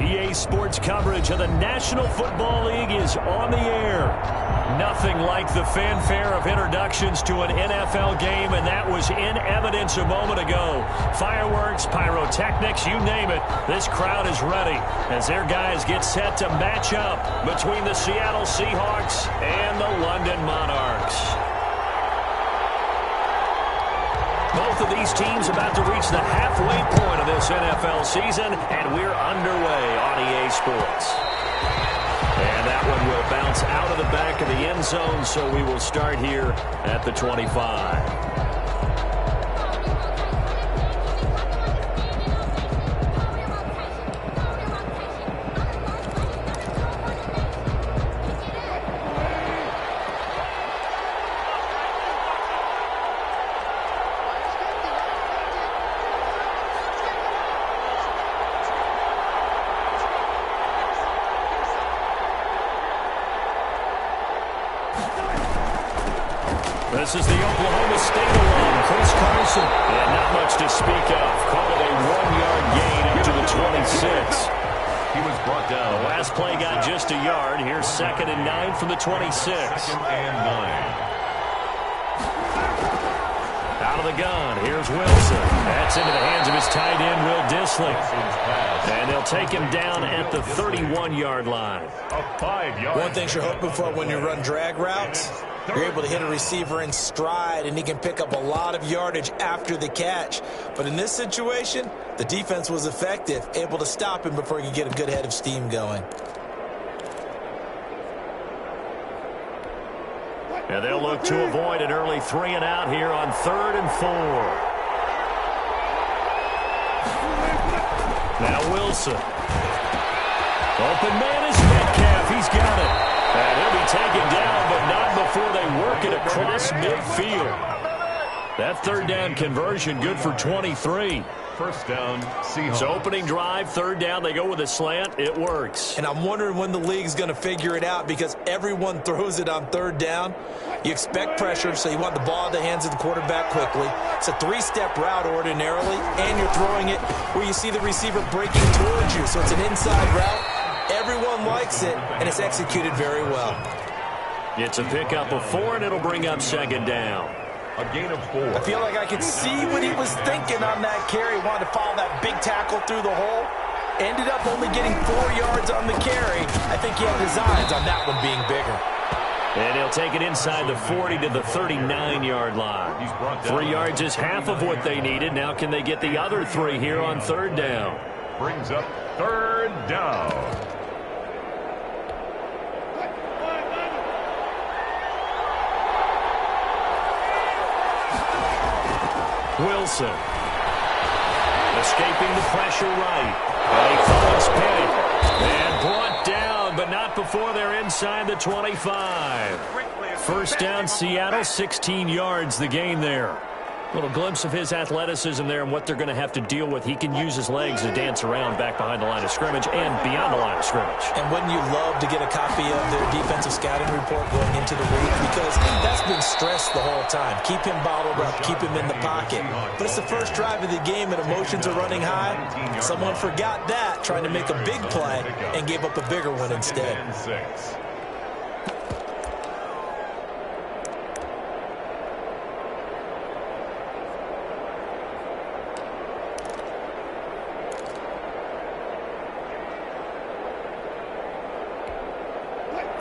EA Sports coverage of the National Football League is on the air. Nothing like the fanfare of introductions to an NFL game, and that was in evidence a moment ago. Fireworks, pyrotechnics, you name it. This crowd is ready as their guys get set to match up between the Seattle Seahawks and the London Monarchs. Both of these teams about to reach the halfway point of this NFL season, and we're underway on EA Sports. And that one will bounce out of the back of the end zone, so we will start here at the 25. This is the Oklahoma State alum, Chris Carson. And not much to speak of. Call it a 1-yard gain up to the 26. He was brought down. The last play got just a yard. Here's 2nd and 9 from the 26. 2nd and 9. Out of the gun, here's Wilson. That's into the hands of his tight end, Will Dissly. And they'll take him down at the 31-yard line. A 5-yard. One thing you're hoping for when you run drag routes, you're able to hit a receiver in stride, and he can pick up a lot of yardage after the catch. But in this situation, the defense was effective, able to stop him before he could get a good head of steam going. And they'll look to avoid an early 3 and out here on 3rd and 4. Now Wilson. Open man is Metcalf. He's got it. And he'll be taken down, but not before they work it across midfield. That 3rd down conversion good for 23. First down, Seahawks. So opening drive, 3rd down, they go with a slant. It works. And I'm wondering when the league's going to figure it out, because everyone throws it on 3rd down. You expect pressure, so you want the ball in the hands of the quarterback quickly. It's a 3-step route ordinarily, and you're throwing it where you see the receiver breaking towards you. So it's an inside route. Everyone likes it, and it's executed very well. It's a pickup of 4, and it'll bring up 2nd down. A gain of 4. I feel like I could see what he was thinking on that carry. Wanted to follow that big tackle through the hole. Ended up only getting 4 yards on the carry. I think he had his eyes on that one being bigger. And he'll take it inside the 40 to the 39-yard line. 3 yards is half of what they needed. Now can they get the other 3 here on 3rd down? Brings up 3rd down. Wilson. Escaping the pressure right. And he falls pinned. And brought down, but not before they're inside the 25. First down, Seattle, 16 yards the gain there. Little glimpse of his athleticism there and what they're going to have to deal with. He can use his legs to dance around back behind the line of scrimmage and beyond the line of scrimmage. And wouldn't you love to get a copy of their defensive scouting report going into the week? Because that's been stressed the whole time. Keep him bottled up, keep him in the pocket. But it's the first drive of the game and emotions are running high. Someone forgot that, trying to make a big play, and gave up a bigger one instead.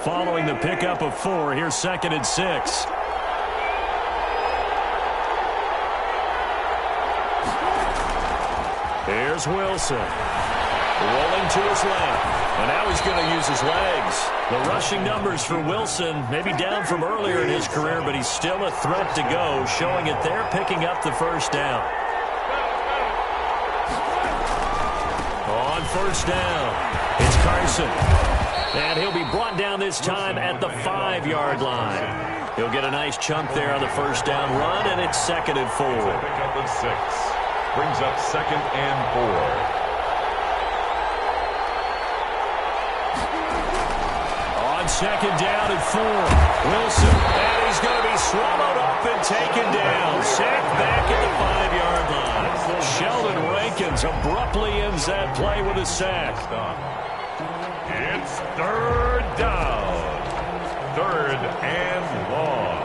Following the pickup of 4, here's 2nd and 6. Here's Wilson. Rolling to his left. And now he's going to use his legs. The rushing numbers for Wilson, maybe down from earlier in his career, but he's still a threat to go, showing it there, picking up the 1st down. On 1st down, it's Carson. And he'll be brought down this time at the 5-yard line. He'll get a nice chunk there on the 1st down run, and it's 2nd and 4. Pickup of 6. Brings up 2nd and 4. On second down and 4. Wilson, and he's going to be swallowed up and taken down. Sacked back at the 5-yard line. Sheldon Rankins abruptly ends that play with a sack. It's third down. Third and long.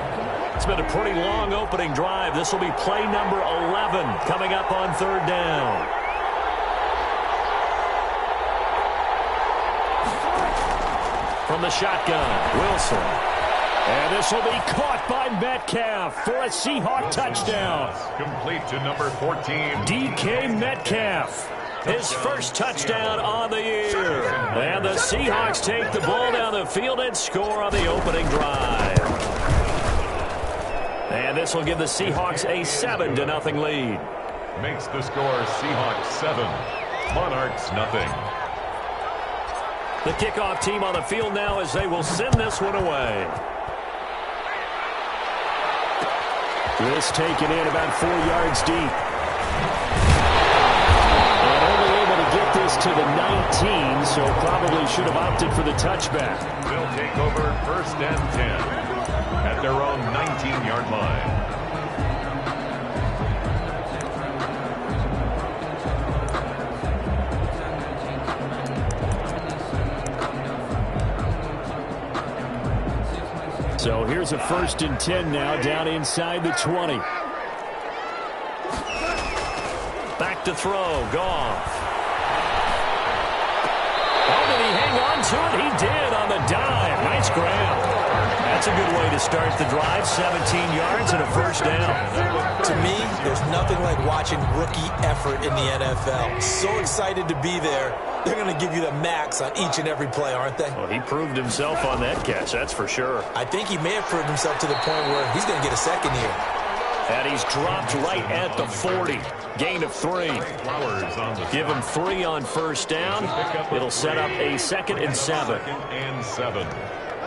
It's been a pretty long opening drive. This will be play number 11 coming up on third down. From the shotgun, Wilson. And this will be caught by Metcalf for a Seahawk touchdown. Complete to number 14. DK Metcalf. His first touchdown on the year. And the Seahawks take the ball down the field and score on the opening drive. And this will give the Seahawks a 7-0 lead. Makes the score Seahawks 7, Monarchs nothing. The kickoff team on the field now as they will send this one away. This taken in about 4 yards deep. And only able to get this to the 19, so probably should have opted for the touchback. They'll take over first and 10 at their own 19-yard line. So here's a first and 10 now down inside the 20. Back to throw. Goff. Oh, did he hang on to it? He did on the dive. Nice grab. That's a good way to start the drive. 17 yards and a first down. To me, there's nothing like watching rookie effort in the NFL. So excited to be there. They're going to give you the max on each and every play, aren't they? Well, he proved himself on that catch, that's for sure. I think he may have proved himself to the point where he's going to get a second here. And he's dropped right at the 40. Gain of 3. Give him 3 on first down. It'll set up a 2nd and 7. 2nd and 7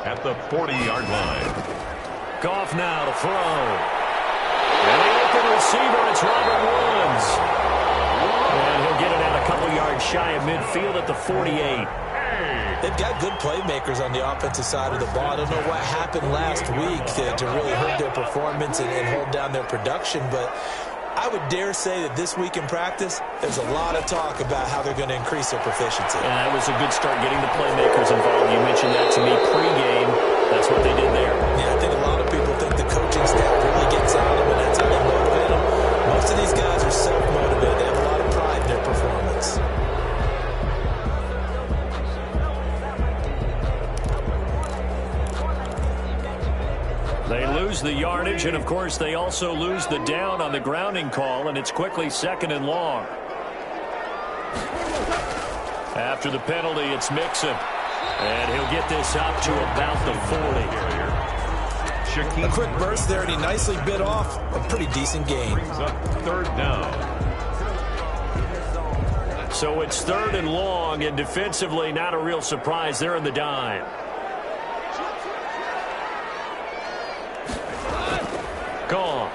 at the 40-yard line. Goff now to throw. And the open receiver, it's Robert Woods. And he'll get it out a couple yards shy of midfield at the 48. They've got good playmakers on the offensive side of the ball. I don't know what happened last week to really hurt their performance and hold down their production, but I would dare say that this week in practice, there's a lot of talk about how they're going to increase their proficiency. And that was a good start getting the playmakers involved. You mentioned that to me pregame. That's what they did there. Yeah, I think a lot of people think the coaching staff really gets on them, and that's how they motivate them. Most of these guys are self-motivated. They have a lot of pride in their performance. They lose the yardage, and, of course, they also lose the down on the grounding call, and it's quickly 2nd and long. After the penalty, it's Mixon, and he'll get this up to about the 40. A quick burst there, and he nicely bit off a pretty decent gain. Brings up 3rd down. So it's 3rd and long, and defensively not a real surprise. They're in the dime. Gone.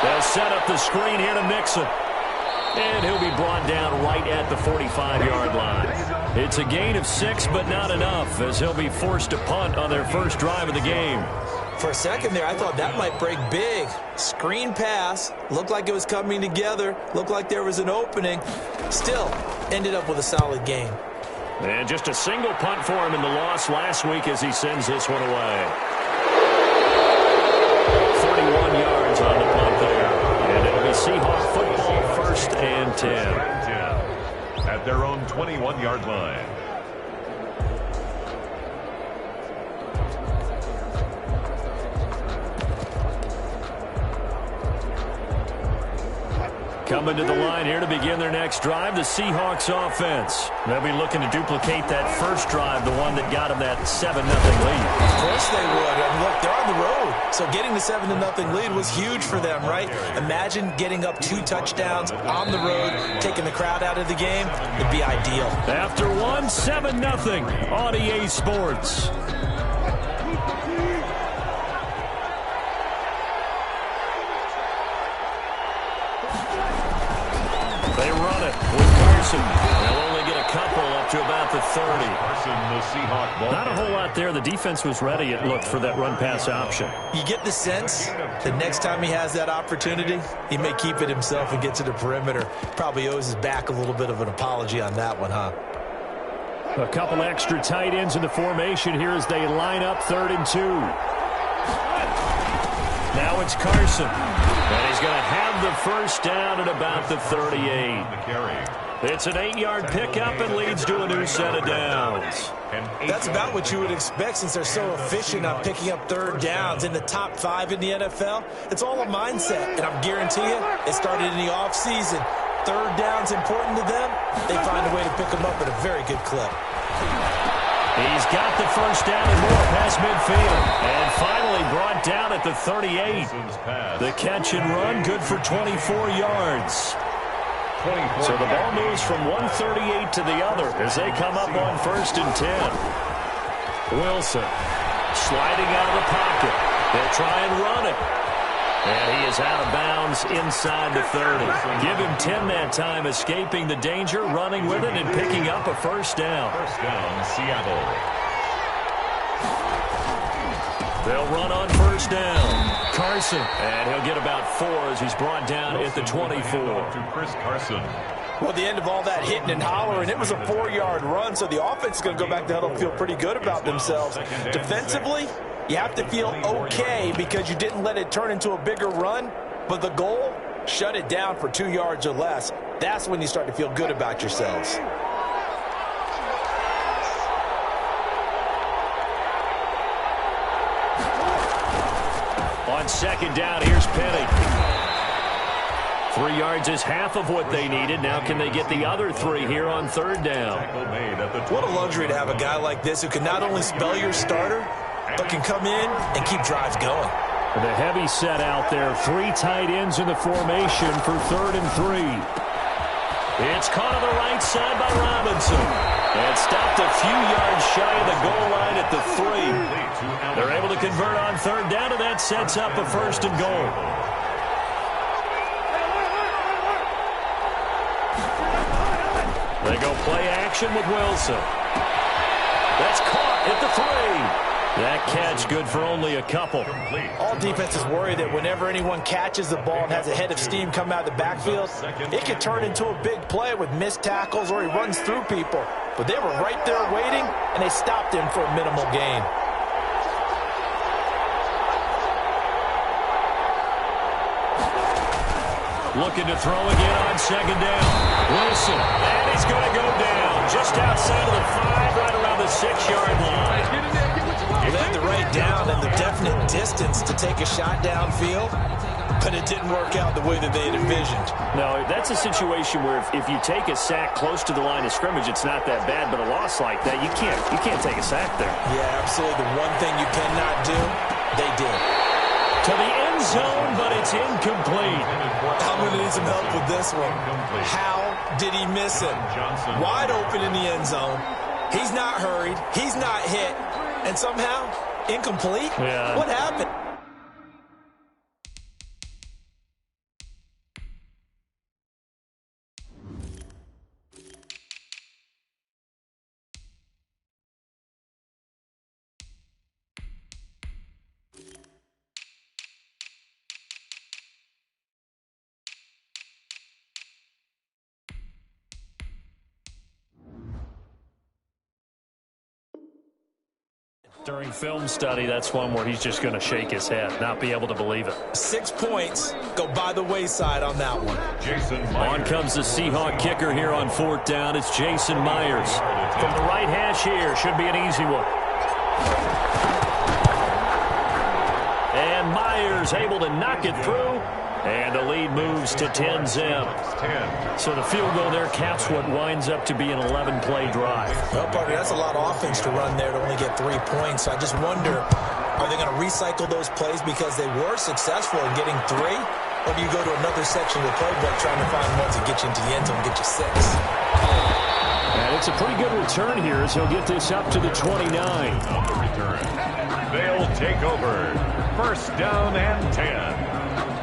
They'll set up the screen here to Mixon. And he'll be brought down right at the 45-yard line. It's a gain of 6, but not enough, as he'll be forced to punt on their first drive of the game. For a second there, I thought that might break big. Screen pass. Looked like it was coming together. Looked like there was an opening. Still, ended up with a solid game. And just a single punt for him in the loss last week as he sends this one away. 41 yards on the punt there. And it'll be Seahawk football, 1st and 10. At their own 21-yard line. Coming to the line here to begin their next drive, the Seahawks offense. They'll be looking to duplicate that first drive, the one that got them that 7-0 lead. Of course they would. And look, they're on the road. So getting the 7-0 lead was huge for them, right? Imagine getting up 2 touchdowns on the road, taking the crowd out of the game. It'd be ideal. After one, 7-0 on EA Sports. They run it with Carson. They'll only get a couple up to about the 30. The Seahawk ball. Not a whole lot there. The defense was ready, it looked, for that run-pass option. You get the sense the next time he has that opportunity, he may keep it himself and get to the perimeter. Probably owes his back a little bit of an apology on that one, huh? A couple extra tight ends in the formation here as they line up 3rd and 2. Now it's Carson. And he's going to have the first down at about the 38. It's an 8-yard pickup and leads to a new set of downs. That's about what you would expect since they're so efficient on picking up 3rd downs in the top 5 in the NFL. It's all a mindset, and I'm guarantee you, it started in the offseason. 3rd down's important to them. They find a way to pick them up at a very good clip. He's got the first down and more past midfield. And finally brought down at the 38. The catch and run good for 24 yards. So the ball moves from 138 to the other as they come up on 1st and 10. Wilson sliding out of the pocket. They'll try and run it. And he is out of bounds inside the 30. Give him 10 that time, escaping the danger, running with it, and picking up a first down. First down, Seattle. They'll run on 1st down. Carson, and he'll get about 4 as he's brought down at the 24. To Chris Carson. Well, the end of all that hitting and hollering, it was a 4-yard run, so the offense is going to go back to huddle and feel pretty good about themselves. Defensively, you have to feel okay because you didn't let it turn into a bigger run, but the goal, shut it down for 2 yards or less. That's when you start to feel good about yourselves. On 2nd down, here's Penny. 3 yards is half of what they needed. Now can they get the other 3 here on 3rd down? What a luxury to have a guy like this who can not only spell your starter, but can come in and keep drives going. The heavy set out there. 3 tight ends in the formation for 3rd and 3. It's caught on the right side by Robinson. And stopped a few yards shy of the goal line at the 3. They're able to convert on 3rd down, and that sets up a 1st and goal. They go play action with Wilson. That's caught at the 3. That catch good for only a couple. All defenses worry that whenever anyone catches the ball and has a head of steam come out of the backfield, it can turn into a big play with missed tackles or he runs through people. But they were right there waiting, and they stopped him for a minimal gain. Looking to throw again on 2nd down. Wilson, and he's going to go down just outside of the 5, right around the 6-yard line. They had the right down and the definite distance to take a shot downfield, but it didn't work out the way that they had envisioned. No, that's a situation where if you take a sack close to the line of scrimmage, it's not that bad, but a loss like that, you can't take a sack there. Yeah, absolutely. The one thing you cannot do, they did. To the end zone, but it's incomplete. I'm going to need some help with this one. How did he miss it? Wide open in the end zone. He's not hurried. He's not hit. And somehow, incomplete? Yeah. What happened? During film study, that's one where he's just going to shake his head, not be able to believe it. 6 points go by the wayside on that one. On comes the Seahawk kicker here on 4th down. It's Jason Myers. From the right hash here, should be an easy one. And Myers able to knock it through. And the lead moves to 10-zip. So the field goal there caps what winds up to be an 11-play drive. Well, partner, that's a lot of offense to run there to only get 3 points. So I just wonder, are they going to recycle those plays because they were successful in getting 3? Or do you go to another section of the playbook trying to find ones that get you into the end zone and get you 6? And it's a pretty good return here as he'll get this up to the 29. On the return, they'll take over. 1st down and 10.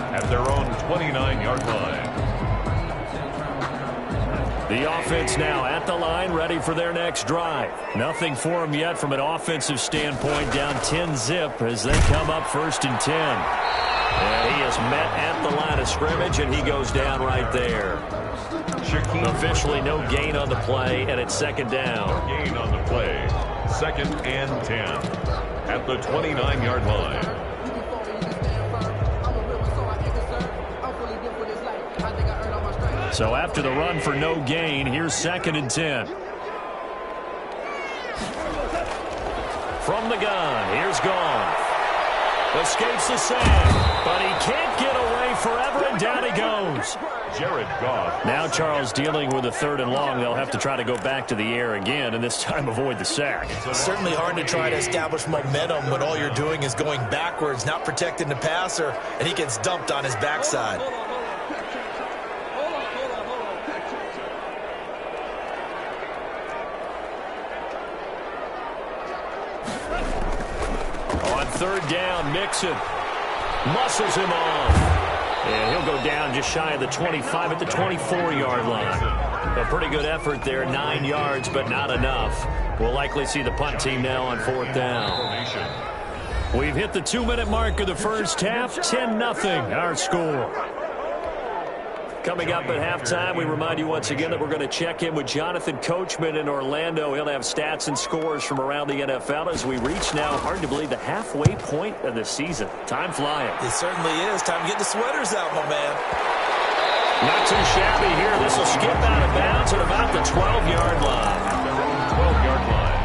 At their own 29-yard line. The offense now at the line, ready for their next drive. Nothing for them yet from an offensive standpoint, down 10-zip as they come up 1st and 10. And he is met at the line of scrimmage, and he goes down right there. Officially no gain on the play, and it's 2nd down. Gain on the play. 2nd and 10 at the 29-yard line. So after the run for no gain, here's 2nd and 10. From the gun, here's Goff. Escapes the sack, but he can't get away forever, and down he goes. Jared Goff. Now Charles dealing with a 3rd and long. They'll have to try to go back to the air again, and this time avoid the sack. It's certainly hard to try to establish momentum when all you're doing is going backwards, not protecting the passer, and he gets dumped on his backside. On 3rd down, Mixon muscles him off. And he'll go down just shy of the 25 at the 24-yard line. A pretty good effort there, 9 yards, but not enough. We'll likely see the punt team now on 4th down. We've hit the 2-minute mark of the first half, 10-0 our score. Coming up at halftime, we remind you once again that we're going to check in with Jonathan Coachman in Orlando. He'll have stats and scores from around the NFL as we reach now, hard to believe, the halfway point of the season. Time flying. It certainly is. Time to get the sweaters out, my man. Not too shabby here. This will skip out of bounds at about the 12-yard line. 12-yard line.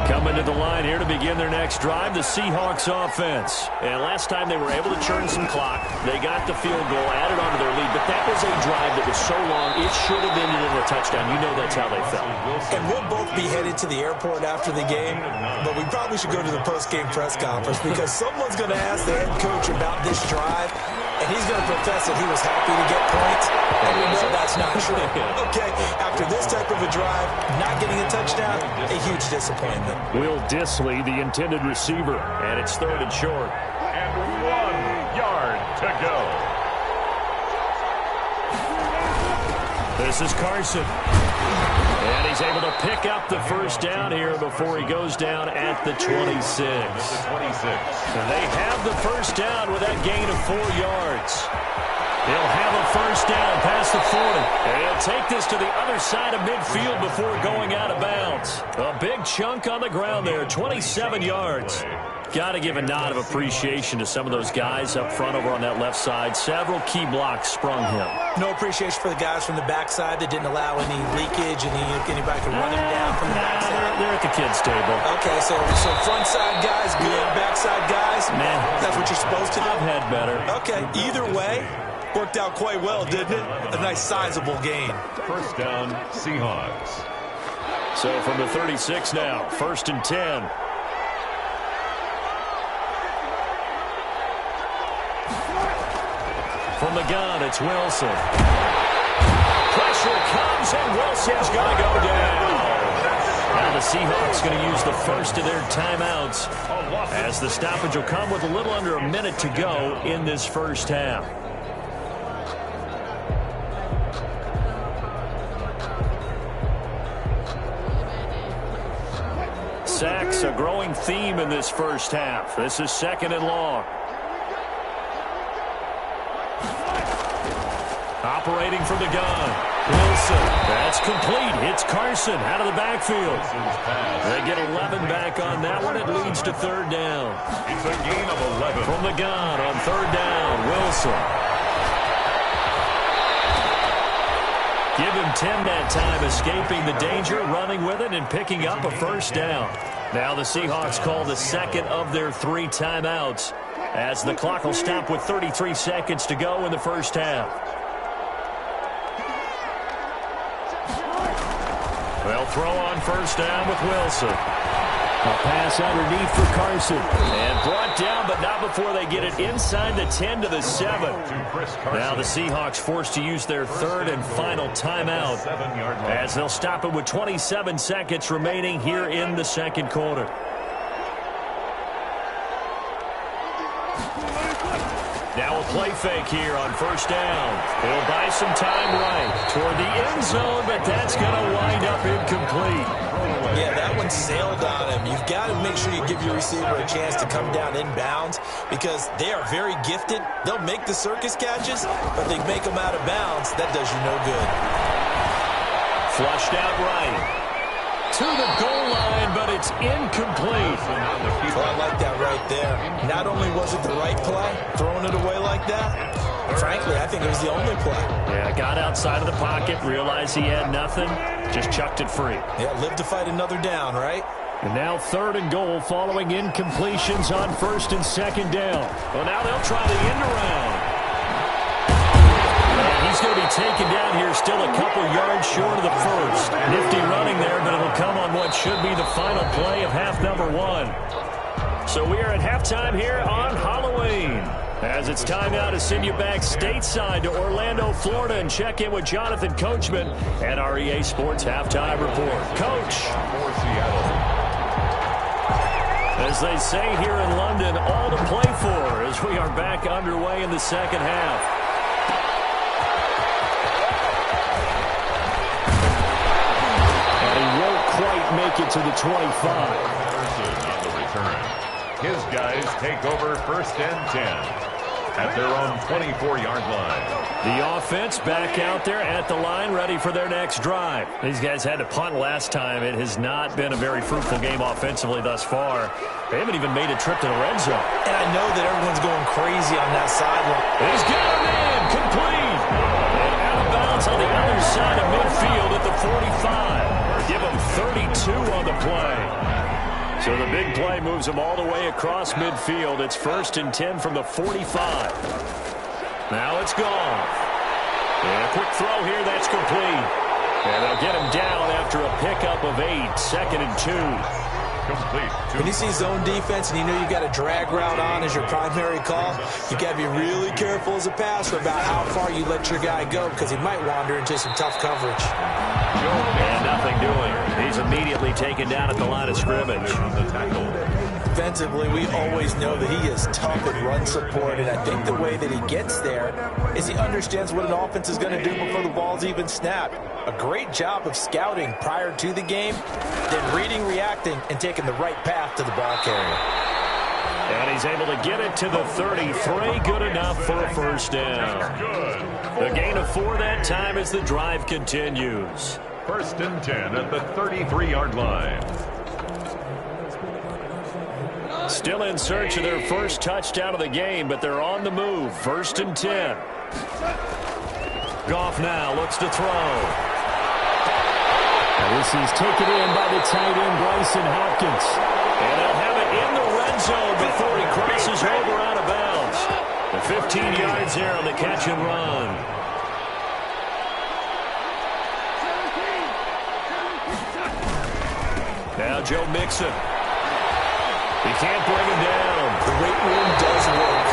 Coming to the line here to begin their next drive, the Seahawks offense. And last time they were able to churn some clock. They got the field goal, added on to their lead, but that was a drive that was so long, it should have ended in a touchdown. You know that's how they felt. And we'll both be headed to the airport after the game, but we probably should go to the post-game press conference because someone's going to ask the head coach about this drive, and he's going to profess that he was happy to get points, and we know that's not true. Okay, after this type of a drive, not getting a touchdown, a huge disappointment. Will Dissly, the intended receiver, and it's 3rd and short. And 1 yard to go. This is Carson. And he's able to pick up the first down here before he goes down at the 26. And they have the first down with that gain of 4 yards. He'll have a first down past the 40. And he'll take this to the other side of midfield before going out of bounds. A big chunk on the ground there, 27 yards. Got to give a nod of appreciation to some of those guys up front over on that left side. Several key blocks sprung him. No appreciation for the guys from the backside that didn't allow any leakage and anybody could run him down from the backside. They're at the kids' table. Okay, so front side guys, good. Backside guys, man, that's what you're supposed to do. I've had better. Okay, either way, worked out quite well, didn't it? A nice sizable gain. First down, Seahawks. So from the 36 now, 1st and 10. From the gun, it's Wilson. Pressure comes, and Wilson's going to go down. Now the Seahawks going to use the first of their timeouts as the stoppage will come with a little under a minute to go in this first half. Sacks, a growing theme in this first half. This is 2nd and long. Operating from the gun. Wilson. That's complete. Hits Carson out of the backfield. They get 11 back on that one. It leads to 3rd down. It's a gain of 11. From the gun on 3rd down, Wilson. Give him 10 that time, escaping the danger, running with it, and picking up a first down. Now the Seahawks call the 2nd of their 3 timeouts as the clock will stop with 33 seconds to go in the first half. They'll throw on first down with Wilson. A pass underneath for Carson. And brought down, but not before they get it inside the 10 to the 7. Now the Seahawks forced to use their 3rd and final timeout as they'll stop it with 27 seconds remaining here in the 2nd quarter. Now a play fake here on first down. He'll buy some time right toward the end zone, but that's going to wind up incomplete. Yeah, that one sailed on him. You've got to make sure you give your receiver a chance to come down inbounds because they are very gifted. They'll make the circus catches, but they make them out of bounds. That does you no good. Flushed out right. To the goal line, but it's incomplete. Well, I like that right there. Not only was it the right play, throwing it away like that, frankly, I think it was the only play. Yeah, got outside of the pocket, realized he had nothing, just chucked it free. Yeah, live to fight another down, right? And now 3rd and goal following incompletions on 1st and 2nd down. Well, now they'll try the end around. He's going to be taken down here still a couple yards short of the first. Nifty running there, but it'll come on what should be the final play of half number 1. So we are at halftime here on Halloween. As it's time now to send you back stateside to Orlando, Florida, and check in with Jonathan Coachman at our EA Sports Halftime Report. Coach. As they say here in London, all to play for as we are back underway in the second half. Quite make it to the 25. On the return. His guys take over 1st and 10 at their own 24-yard line. The offense back out there at the line, ready for their next drive. These guys had to punt last time. It has not been a very fruitful game offensively thus far. They haven't even made a trip to the red zone. And I know that everyone's going crazy on that sideline. He's got a man, complete. And out of bounds on the other side of midfield at the 45. Give him 32 on the play. So the big play moves him all the way across midfield. It's 1st and 10 from the 45. Now it's gone. And a quick throw here, that's complete. And they'll get him down after a pickup of 8. 2nd and 2. Complete. When you see zone defense and you know you got a drag route on as your primary call, you got to be really careful as a passer about how far you let your guy go because he might wander into some tough coverage. And nothing doing. He's immediately taken down at the line of scrimmage. Defensively, we always know that he is tough at run support, and I think the way that he gets there is he understands what an offense is going to do before the ball's even snapped. A great job of scouting prior to the game, then reading, reacting, and taking the right path to the ball carrier. And he's able to get it to the 33. Good enough for a 1st down. The gain of 4 that time as the drive continues. 1st and 10 at the 33-yard line. Still in search of their first touchdown of the game, but they're on the move. 1st and 10. Goff now looks to throw. And this is taken in by the tight end, Bryson Hopkins. And they'll have it in the red zone before he crosses over out of bounds. The 15 yards there on the catch and run. Now Joe Mixon. He can't bring him down. The weight room does work.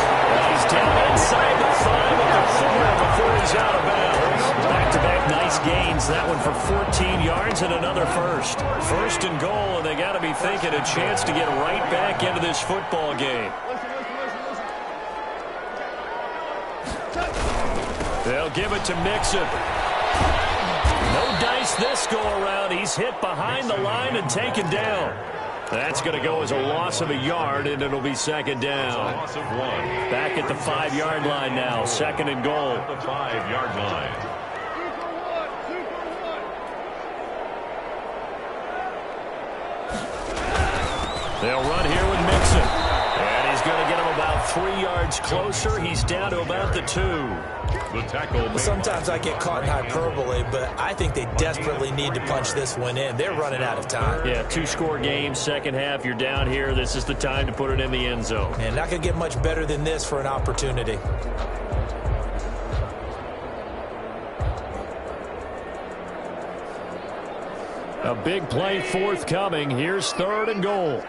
He's down inside the 5 at the 4 before he's out of bounds. Back-to-back nice gains. That one for 14 yards and another first. 1st and goal, and they got to be thinking a chance to get right back into this football game. They'll give it to Mixon. No dice this go-around. He's hit behind the line and taken down. That's going to go as a loss of a yard, and it'll be 2nd down. Loss of 1. Back at the 5-yard line now. 2nd and goal. The 5-yard line. They'll run here with Mixon. And he's going to get him about 3 yards closer. He's down to about the 2. The tackle. Sometimes I get caught in hyperbole, but I think they desperately need to punch this one in. They're running out of time. Yeah, 2-score game, second half. You're down here. This is the time to put it in the end zone. And not going to get much better than this for an opportunity. A big play forthcoming. Here's 3rd and goal.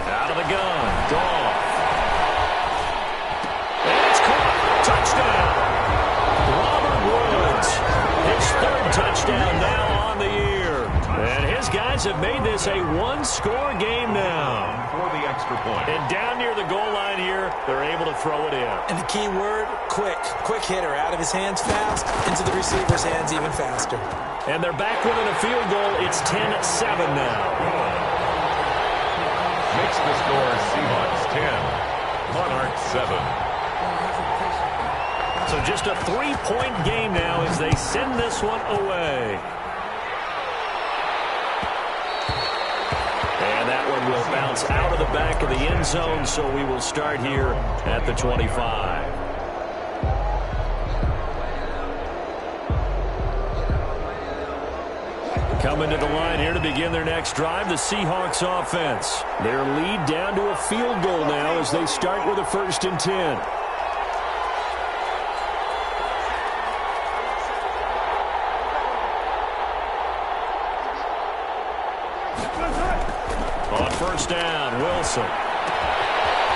Out of the gun. Goff. And it's caught. Touchdown. Robert Woods. His 3rd touchdown now on the year. And his guys Falcons have made this a one-score game now. For the extra point. And down near the goal line here, they're able to throw it in. And the key word, quick. Quick hitter. Out of his hands fast, into the receiver's hands even faster. And they're back within a field goal. It's 10-7 now. Makes the score Seahawks 10, Monarchs 7. So just a 3-point game now as they send this one away. And that one will bounce out of the back of the end zone, so we will start here at the 25. Coming to the line here to begin their next drive, the Seahawks offense. Their lead down to a field goal now as they start with a 1st and 10. On 1st down, Wilson.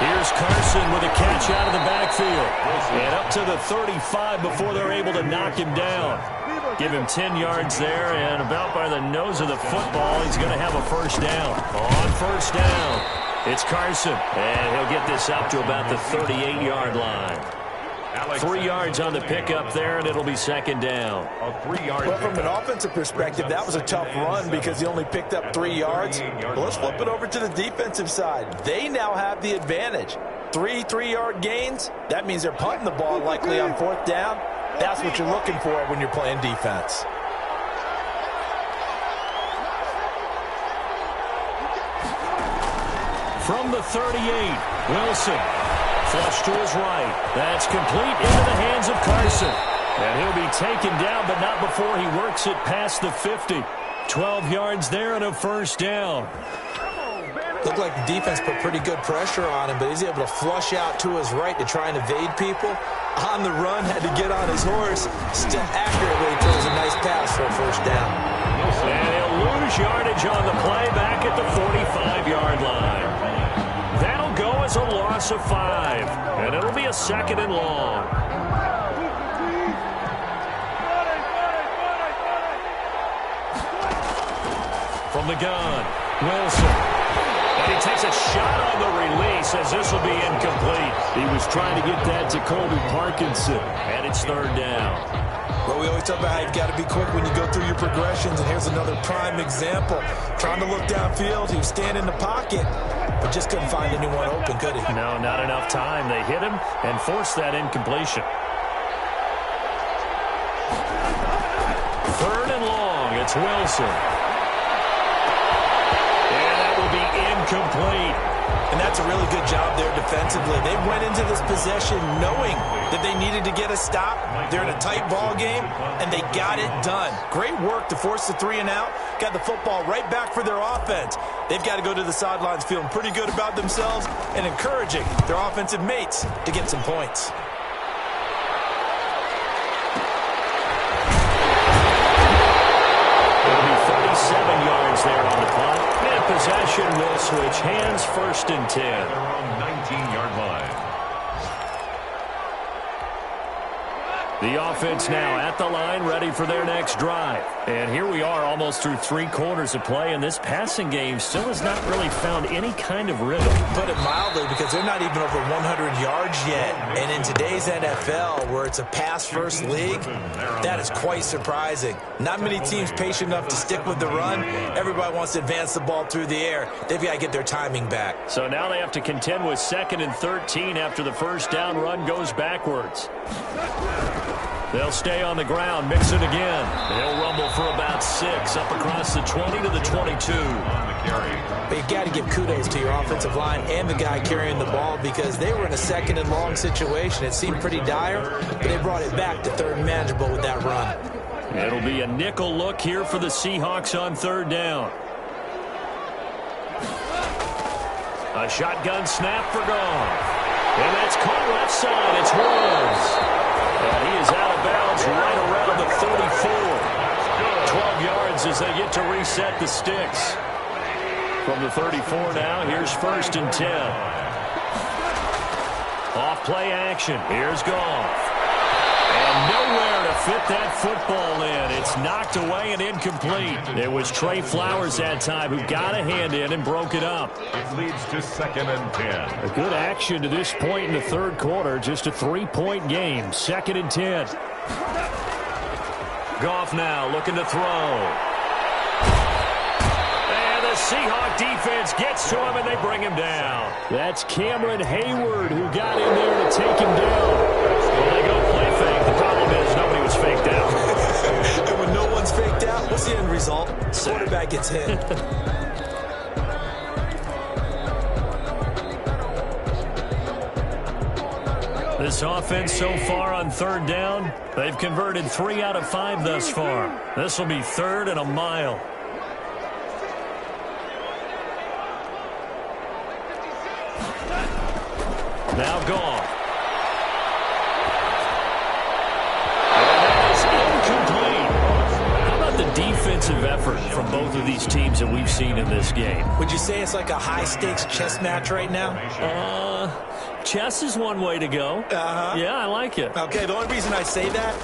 Here's Carson with a catch out of the backfield. And up to the 35 before they're able to knock him down. Give him 10 yards there, and about by the nose of the football, he's going to have a 1st down. On 1st down, it's Carson. And he'll get this up to about the 38-yard line. 3 yards on the pickup there, and it'll be 2nd down. Well, from an offensive perspective, that was a tough run because he only picked up 3 yards. Well, let's flip it over to the defensive side. They now have the advantage. 3 3-yard gains. That means they're punting the ball likely on 4th down. That's what you're looking for when you're playing defense. From the 38, Wilson. Flush to his right. That's complete into the hands of Carson. And he'll be taken down, but not before he works it past the 50. 12 yards there and a 1st down. Looked like the defense put pretty good pressure on him, but he's able to flush out to his right to try and evade people. On the run, had to get on his horse. Still accurately throws a nice pass for a 1st down. And he'll lose yardage on the play back at the 45-yard line. That'll go as a loss of 5, and it'll be a 2nd and long. From the gun, Wilson. And he takes a shot on the release as this will be incomplete. He was trying to get that to Colby Parkinson, and it's 3rd down. Well, we always talk about how you've got to be quick when you go through your progressions, and here's another prime example. Trying to look downfield, he was standing in the pocket, but just couldn't find anyone open, could he? No, not enough time. They hit him and forced that incompletion. 3rd and long, it's Wilson. And that will be incomplete. And that's a really good job there defensively. They went into this possession knowing that they needed to get a stop. They're in a tight ball game, and they got it done. Great work to force the 3 and out. Got the football right back for their offense. They've got to go to the sidelines feeling pretty good about themselves and encouraging their offensive mates to get some points. It'll be 37 yards there on the punt. And possession will switch hands, 1st and 10. They're on 19-yard line. The offense now at the line, ready for their next drive. And here we are almost through 3 quarters of play, and this passing game still has not really found any kind of rhythm. Put it mildly, because they're not even over 100 yards yet. And in today's NFL, where it's a pass-first league, that is quite surprising. Not many teams patient enough to stick with the run. Everybody wants to advance the ball through the air. They've got to get their timing back. So now they have to contend with 2nd and 13 after the 1st down run goes backwards. They'll stay on the ground, mix it again. They'll rumble for about 6, up across the 20 to the 22. On the carry. But you've got to give kudos to your offensive line and the guy carrying the ball, because they were in a 2nd and long situation. It seemed pretty dire, but they brought it back to 3rd and manageable with that run. It'll be a nickel look here for the Seahawks on 3rd down. A shotgun snap for Goff. And that's caught left side. It's Woods. And he is out of bounds right around the 34. 12 yards as they get to reset the sticks. From the 34 now, here's 1st and 10. Off play action. Here's Goff. And Nowhere to fit that football in. It's knocked away and incomplete. It was Trey Flowers that time who got a hand in and broke it up. It leads to 2nd and 10. A good action to this point in the third quarter. Just a 3-point game. 2nd and 10. Goff now looking to throw. And the Seahawk defense gets to him and they bring him down. That's Cameron Hayward who got in there to take him down. Well, they go play fake. The problem is nobody was faked out. And when no one's faked out, what's the end result? Quarterback gets hit. This offense so far on 3rd down, they've converted 3 out of 5 thus far. This will be 3rd and a mile. Now Goff. And that is incomplete. How about the defensive effort from both of these teams that we've seen in this game? Would you say it's like a high-stakes chess match right now? Chess is one way to go. Yeah, I like it. Okay, the only reason I say that,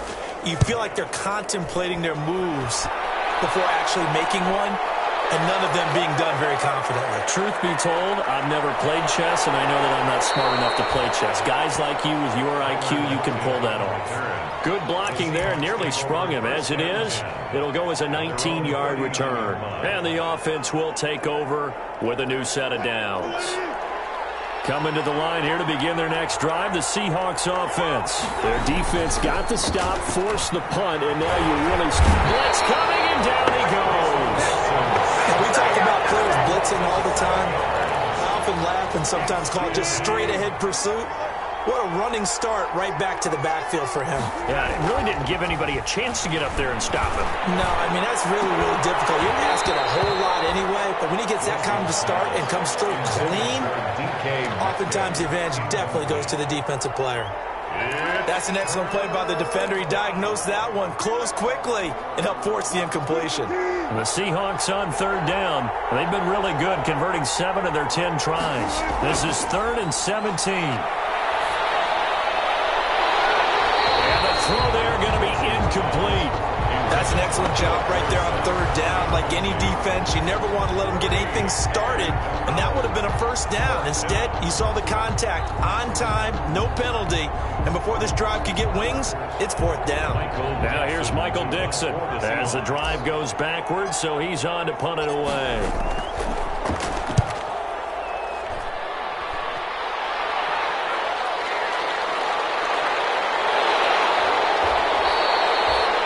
you feel like they're contemplating their moves before actually making one, and none of them being done very confidently. Truth be told, I've never played chess, and I know that I'm not smart enough to play chess. Guys like you with your IQ, you can pull that off. Good blocking there, nearly sprung him. As it is, it'll go as a 19-yard return. And the offense will take over with a new set of downs. Coming to the line here to begin their next drive, the Seahawks offense. Their defense got the stop, forced the punt, and now you really... Blitz coming, and down he goes. And we talk about players blitzing all the time. I often laugh and sometimes call it just straight-ahead pursuit. What a running start right back to the backfield for him. Yeah, it really didn't give anybody a chance to get up there and stop him. No, I mean, that's really, really difficult. You're asking a whole lot anyway, but when he gets that kind of start and comes through clean, oftentimes the advantage definitely goes to the defensive player. That's an excellent play by the defender. He diagnosed that one, closed quickly, and helped force the incompletion. The Seahawks on 3rd down. They've been really good, converting 7 of their 10 tries. This is 3rd and 17. Throw there going to be incomplete. That's an excellent job right there on 3rd down. Like any defense, you never want to let them get anything started, and that would have been a 1st down. Instead, you saw the contact on time, no penalty, and before this drive could get wings, it's 4th down. Now here's Michael Dixon as the drive goes backwards, so he's on to punt it away.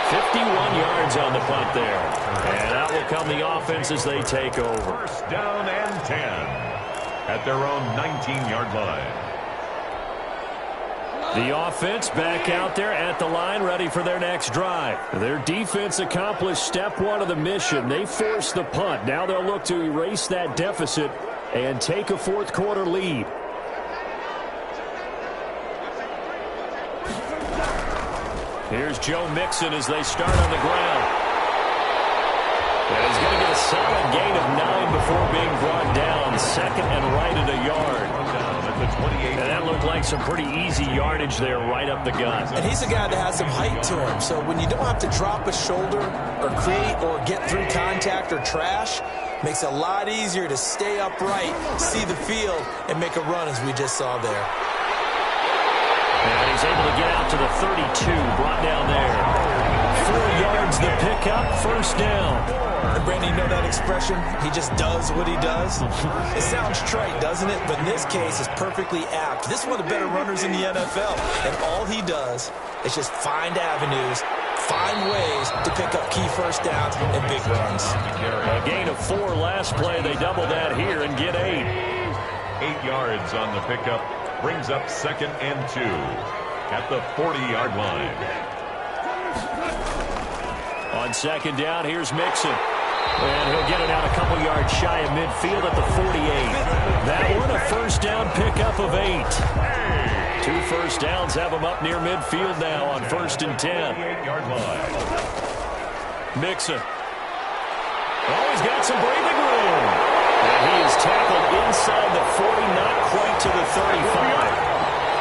51 yards on the punt there. And out will come the offense as they take over. 1st down and 10 at their own 19-yard line. The offense back out there at the line, ready for their next drive. Their defense accomplished step 1 of the mission. They forced the punt. Now they'll look to erase that deficit and take a 4th quarter lead. Here's Joe Mixon as they start on the ground. And he's going to get a solid gain of 9 before being brought down. 2nd and right at a yard. And that looked like some pretty easy yardage there right up the gut. And he's a guy that has some height to him. So when you don't have to drop a shoulder or create or get through contact or trash, makes it a lot easier to stay upright, see the field, and make a run as we just saw there. And he's able to get out to the 32, brought down there. 4 yards the pickup, 1st down. And Brandon, you know that expression? He just does what he does. It sounds trite, doesn't it? But in this case, it's perfectly apt. This is one of the better runners in the NFL. And all he does is just find avenues, find ways to pick up key 1st downs and big runs. A gain of 4 last play. They double that here and get 8. 8 yards on the pickup. Brings up 2nd and 2 at the 40-yard line. On 2nd down, here's Mixon. And he'll get it out a couple yards shy of midfield at the 48. That one a 1st down pickup of 8. 2 1st downs have him up near midfield now on 1st and 10. 48-yard line. Mixon. Oh, he's got some breathing room. And he is tackled inside the 40, not quite to the 35.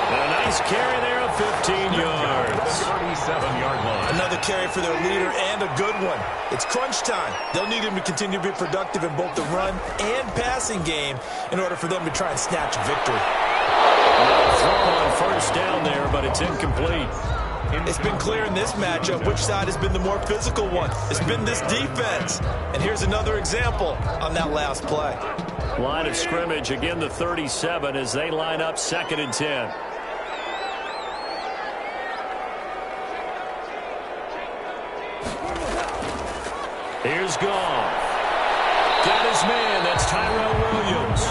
And a nice carry there of 15 yards. 7-yard line. Another carry for their leader and a good one. It's crunch time. They'll need him to continue to be productive in both the run and passing game in order for them to try and snatch a victory. Throw on first down there, but it's incomplete. It's been clear in this matchup which side has been the more physical one. It's been this defense. And here's another example on that last play. Line of scrimmage, again the 37 as they line up 2nd and 10. Here's Goff. Got his man. That's Tyrell Williams.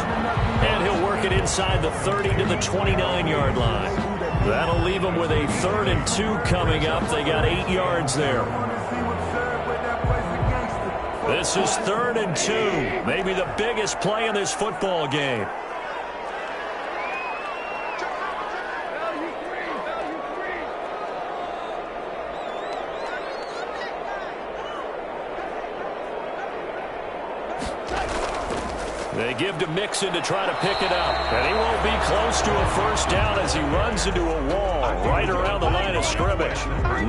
And he'll work it inside the 30 to the 29-yard line. That'll leave them with a 3rd and 2 coming up. They got 8 yards there. This is 3rd and 2. Maybe the biggest play in this football game. They give to Mixon to try to pick it up. And he won't be close to a first down as he runs into a wall right around the line of scrimmage.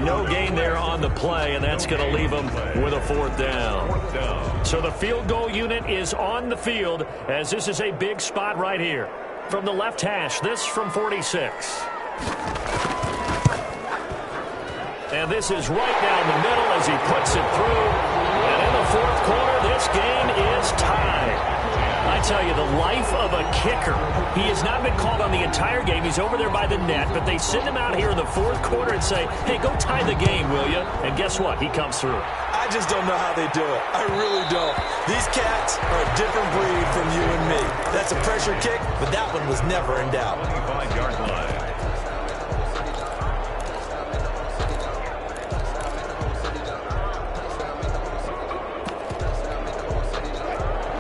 No gain there on the play, and that's going to leave him with a 4th down. So the field goal unit is on the field as this is a big spot right here. From the left hash, this from 46. And this is right down the middle as he puts it through. And in the 4th quarter, this game is tied. I tell you, the life of a kicker. He has not been called on the entire game. He's over there by the net, but they send him out here in the 4th quarter and say, hey, go tie the game, will you? And guess what? He comes through. I just don't know how they do it. I really don't. These cats are a different breed from you and me. That's a pressure kick, but that one was never in doubt. 25-yard line.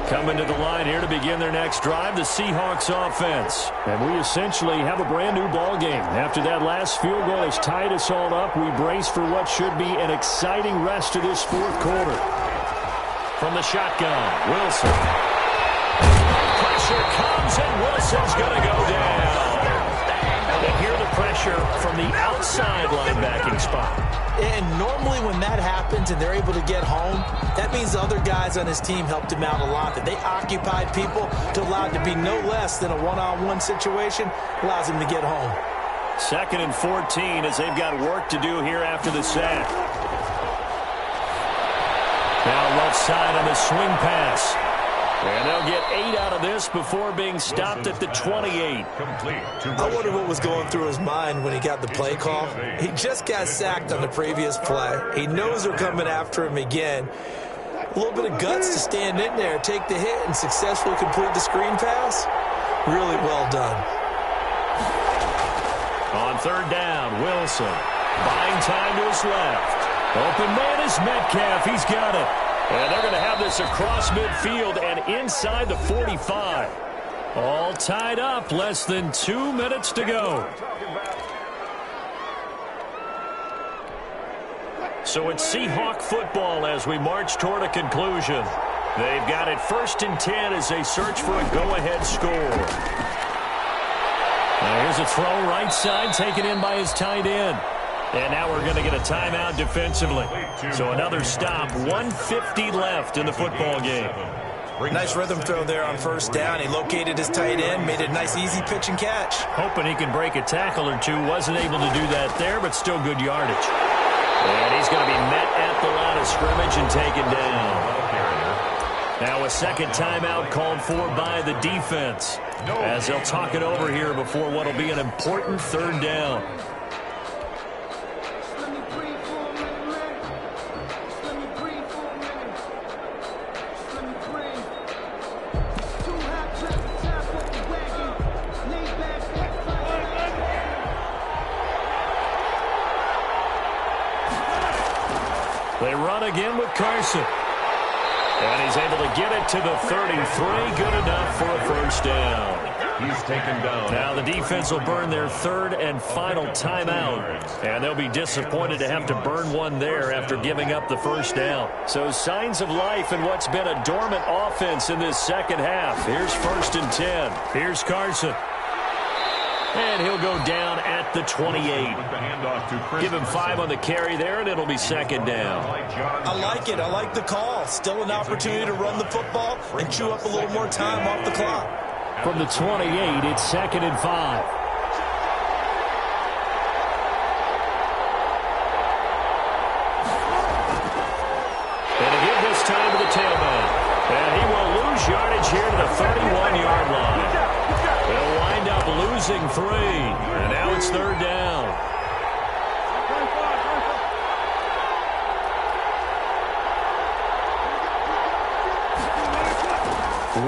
Coming to the line here to begin their next drive, the Seahawks offense. And we essentially have a brand new ball game. After that last field goal has tied us all up, we brace for what should be an exciting rest of this 4th quarter. From the shotgun, Wilson. Pressure comes and Wilson's going to go down. And here the pressure from the outside linebacking spot. And normally when that happens and they're able to get home, that means the other guys on his team helped him out a lot. That they occupied people to allow it to be no less than a one-on-one situation, allows him to get home. 2nd and 14 as they've got work to do here after the sack. Now left side on the swing pass. And they'll get 8 out of this before being stopped at the 28. I wonder what was going through his mind when he got the play call. He just got sacked on the previous play. He knows they're coming after him again. A little bit of guts to stand in there, take the hit, and successfully complete the screen pass. Really well done. On 3rd down, Wilson. Buying time to his left. Open man is Metcalf. He's got it. And they're going to have this across midfield and inside the 45. All tied up, less than 2 minutes to go. So it's Seahawk football as we march toward a conclusion. They've got it 1st and 10 as they search for a go-ahead score. Now here's a throw right side taken in by his tight end. And now we're going to get a timeout defensively. So another stop, 1:50 left in the football game. Nice rhythm throw there on 1st down. He located his tight end, made it a nice easy pitch and catch. Hoping he can break a tackle or two. Wasn't able to do that there, but still good yardage. And he's going to be met at the line of scrimmage and taken down. Now a 2nd timeout called for by the defense as they'll talk it over here before what will be an important 3rd down. They run again with Carson. And he's able to get it to the 33. Good enough for a 1st down. He's taken down. Now the defense will burn their 3rd and final timeout. And they'll be disappointed to have to burn one there after giving up the 1st down. So signs of life in what's been a dormant offense in this 2nd half. Here's 1st and 10. Here's Carson. And he'll go down at the 28. Give him 5 on the carry there, and it'll be second down. I like it. I like the call. Still an opportunity to run the football and chew up a little more time off the clock. From the 28, it's second and 5. And a give this time to the tailback. And he will lose yardage here to the 31-yard line. They'll wind up losing 3. And now it's third down.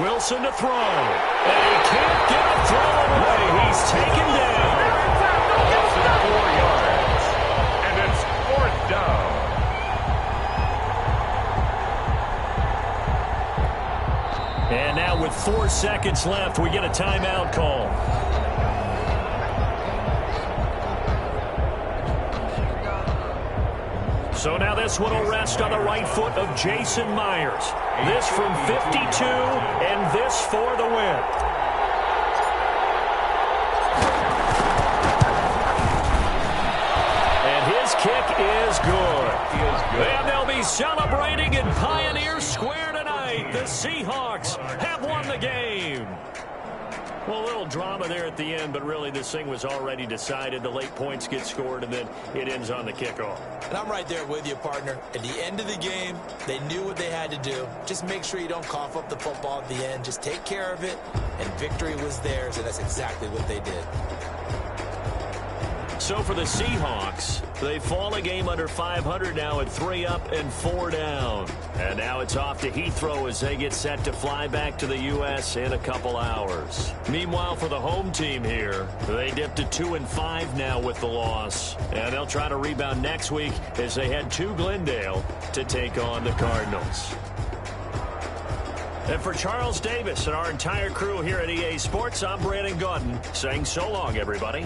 Wilson to throw. And he can't get a throw away. He's taken down. Gets it 4 yards. And it's fourth down. And now with 4 seconds left, we get a timeout call. So now this one will rest on the right foot of Jason Myers. This from 52, and this for the win. And his kick is good. And they'll be celebrating in Pioneer Square tonight. The Seahawks have won the game. Well, a little drama there at the end, but really this thing was already decided. The late points get scored, and then it ends on the kickoff. And I'm right there with you, partner. At the end of the game, they knew what they had to do. Just make sure you don't cough up the football at the end. Just take care of it, and victory was theirs, and that's exactly what they did. So for the Seahawks, they fall a game under 500 now at 3 up and 4 down. And now it's off to Heathrow as they get set to fly back to the U.S. in a couple hours. Meanwhile, for the home team here, they dipped to 2-5 now with the loss. And they'll try to rebound next week as they head to Glendale to take on the Cardinals. And for Charles Davis and our entire crew here at EA Sports, I'm Brandon Gaudin saying so long, everybody.